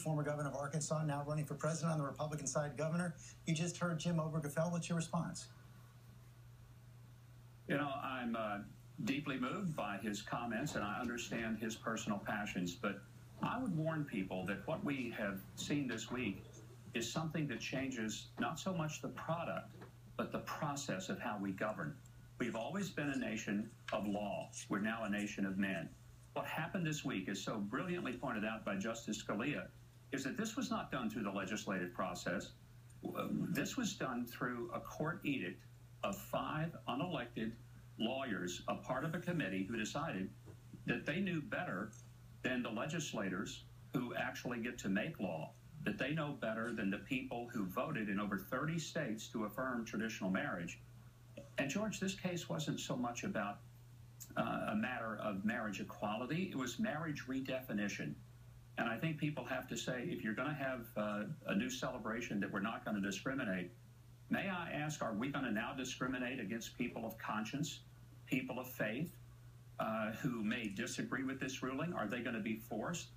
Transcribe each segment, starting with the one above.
former governor of Arkansas, now running for president on the Republican side. Governor, you just heard Jim Obergefell. What's your response? You know, I'm deeply moved by his comments, and I understand his personal passions. But I would warn people that what we have seen this week is something that changes not so much the product, but the process of how we govern. We've always been a nation of law. We're now a nation of men. What happened this week, is so brilliantly pointed out by Justice Scalia, is that this was not done through the legislative process. This was done through a court edict of 5 unelected lawyers, a part of a committee who decided that they knew better than the legislators who actually get to make law, that they know better than the people who voted in over 30 states to affirm traditional marriage. And George, this case wasn't so much about a matter of marriage equality. It was marriage redefinition. And I think people have to say, if you're going to have a new celebration that we're not going to discriminate, may I ask, are we going to now discriminate against people of conscience, people of faith, who may disagree with this ruling? Are they going to be forced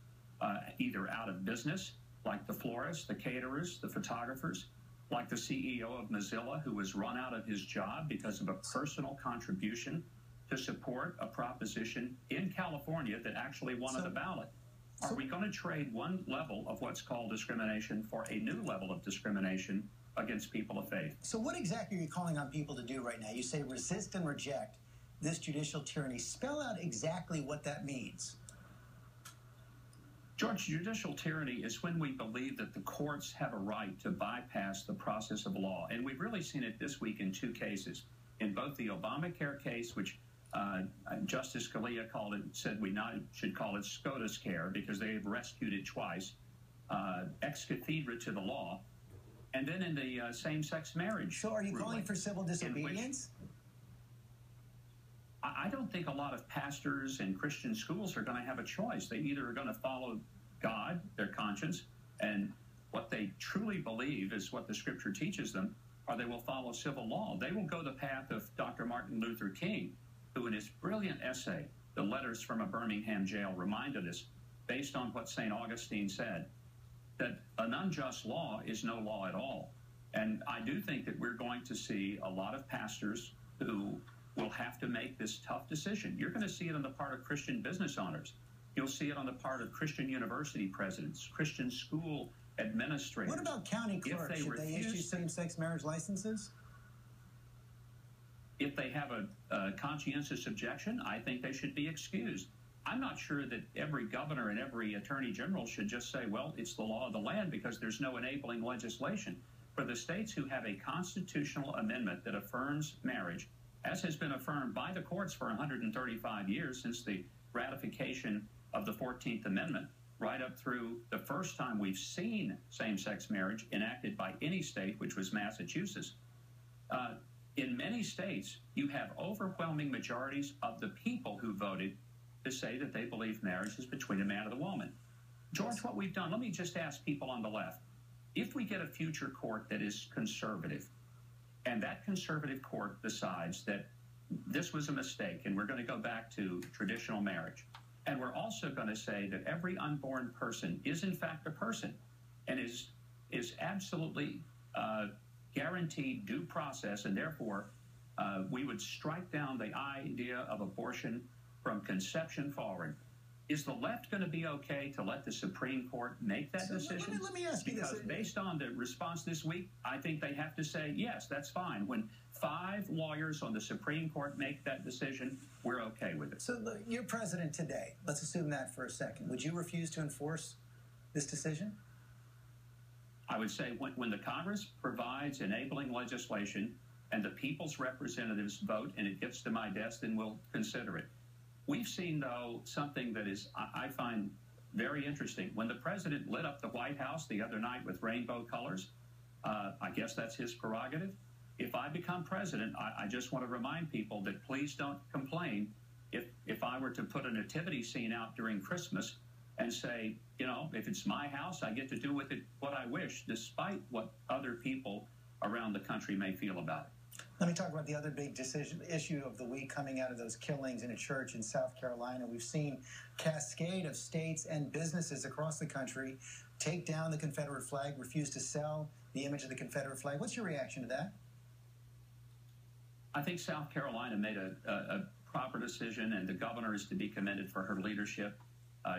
either out of business, like the florists, the caterers, the photographers, like the CEO of Mozilla, who was run out of his job because of a personal contribution to support a proposition in California that actually won on the ballot? Are we going to trade one level of what's called discrimination for a new level of discrimination against people of faith? So what exactly are you calling on people to do right now? You say resist and reject this judicial tyranny. Spell out exactly what that means. George, judicial tyranny is when we believe that the courts have a right to bypass the process of law. And we've really seen it this week in 2 cases. In both the Obamacare case, which Justice Scalia said we should call it SCOTUS care because they have rescued it twice, ex cathedra to the law, and then in the same-sex marriage. So are you calling for civil disobedience? I don't think a lot of pastors and Christian schools are going to have a choice. They either are going to follow God, their conscience, and what they truly believe is what the Scripture teaches them, or they will follow civil law. They will go the path of Dr. Martin Luther King, who in his brilliant essay, The Letters from a Birmingham Jail, reminded us, based on what St. Augustine said, that an unjust law is no law at all. And I do think that we're going to see a lot of pastors who will have to make this tough decision. You're going to see it on the part of Christian business owners. You'll see it on the part of Christian university presidents, Christian school administrators. What about county clerks? Should they issue same-sex marriage licenses? If they have a conscientious objection, I think they should be excused. I'm not sure that every governor and every attorney general should just say, well, it's the law of the land because there's no enabling legislation. For the states who have a constitutional amendment that affirms marriage, as has been affirmed by the courts for 135 years since the ratification of the 14th Amendment, right up through the first time we've seen same-sex marriage enacted by any state, which was Massachusetts. In many states, you have overwhelming majorities of the people who voted to say that they believe marriage is between a man and a woman. George, what we've done, let me just ask people on the left, if we get a future court that is conservative, and that conservative court decides that this was a mistake and we're going to go back to traditional marriage, and we're also going to say that every unborn person is in fact a person and is absolutely guaranteed due process, and therefore we would strike down the idea of abortion from conception forward. Is the left going to be okay to let the Supreme Court make that decision? Let me ask you this. Because based on the response this week, I think they have to say, yes, that's fine. When 5 lawyers on the Supreme Court make that decision, we're okay with it. So you're president today. Let's assume that for a second. Would you refuse to enforce this decision? I would say when the Congress provides enabling legislation and the people's representatives vote and it gets to my desk, then we'll consider it. We've seen, though, something that is, I find very interesting. When the president lit up the White House the other night with rainbow colors, I guess that's his prerogative. If I become president, I just want to remind people that please don't complain if I were to put a nativity scene out during Christmas and say, you know, if it's my house, I get to do with it what I wish, despite what other people around the country may feel about it. Let me talk about the other big issue of the week coming out of those killings in a church in South Carolina. We've seen a cascade of states and businesses across the country take down the Confederate flag, refuse to sell the image of the Confederate flag. What's your reaction to that? I think South Carolina made a proper decision, and the governor is to be commended for her leadership.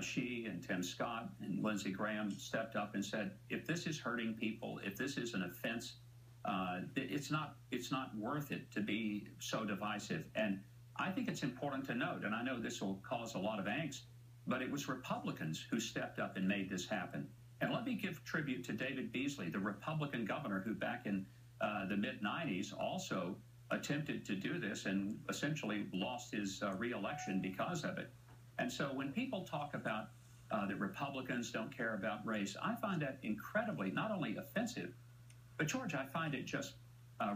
She and Tim Scott and Lindsey Graham stepped up and said, if this is hurting people, if this is an offense, it's not worth it to be so divisive. And I think it's important to note, and I know this will cause a lot of angst, but it was Republicans who stepped up and made this happen. And let me give tribute to David Beasley, the Republican governor who back in the mid-90s also attempted to do this and essentially lost his re-election because of it. And so when people talk about that Republicans don't care about race, I find that incredibly not only offensive, but George, I find it just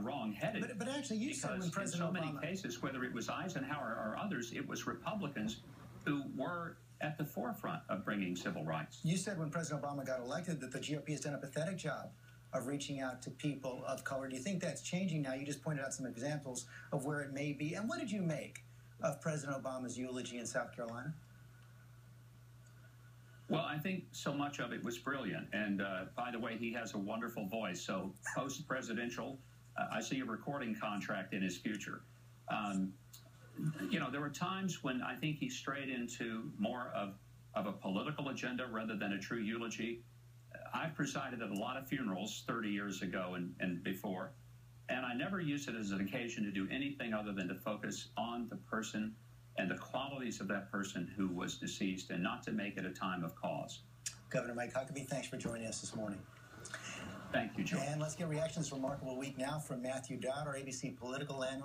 wrong-headed. But actually, you said when President in so Obama... many cases, whether it was Eisenhower or others, it was Republicans who were at the forefront of bringing civil rights. You said when President Obama got elected that the GOP has done a pathetic job of reaching out to people of color. Do you think that's changing now? You just pointed out some examples of where it may be. And what did you make of President Obama's eulogy in South Carolina? Well, I think so much of it was brilliant. And by the way, he has a wonderful voice. So post-presidential, I see a recording contract in his future. You know, there were times when I think he strayed into more of a political agenda rather than a true eulogy. I've presided at a lot of funerals 30 years ago and before, and I never used it as an occasion to do anything other than to focus on the person and the qualities of that person who was deceased and not to make it a time of cause. Governor Mike Huckabee, thanks for joining us this morning. Thank you, George. And let's get reactions to this remarkable week now from Matthew Dowd, our ABC political analyst.